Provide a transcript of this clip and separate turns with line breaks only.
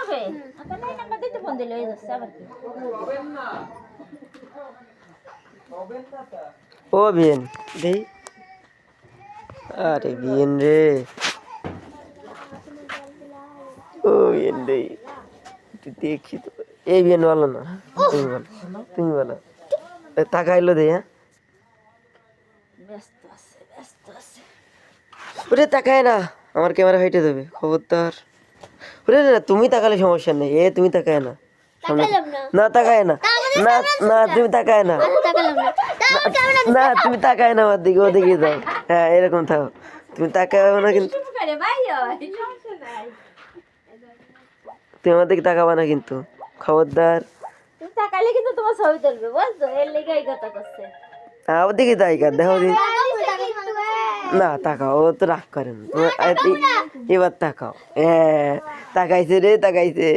হবে আপনার এই নাম্বার দিতে ফোন দিলে হয়ে যাচ্ছে আবার কি
ও বিয়েন দেই আরে বিয়েন রে ও বিয়েন দেই তুই দেখি তো এই বিয়েন বলো না তুমি বলো তাকাইলো দে হ্যাঁ
ব্যস্ত আছে
ওরে তাকায় না আমার ক্যামেরা হাইটে দেবে খবরদার ওরে না তুমি তাকালে সমস্যা নেই তুমি তাকায় না না তাকায় না না না তুমি তাকায় না না তুমি তাকায় না আমার দিকে ওদিকে যাও হ্যাঁ এরকম থাকো তুমি তাকায় না কিন্তু তুমি আমার দিকে তাকাবা না কিন্তু খবরদার
তুমি তাকালে কিন্তু তোমার ছবি তুলবে বুঝছো এর লেগে এই কথা করছে
ওর দিকে তাই কার দেখো না তাকাও ও তো রাগ করেন এবার তাকাও হ্যাঁ তাকাইছে রে তাকাইছে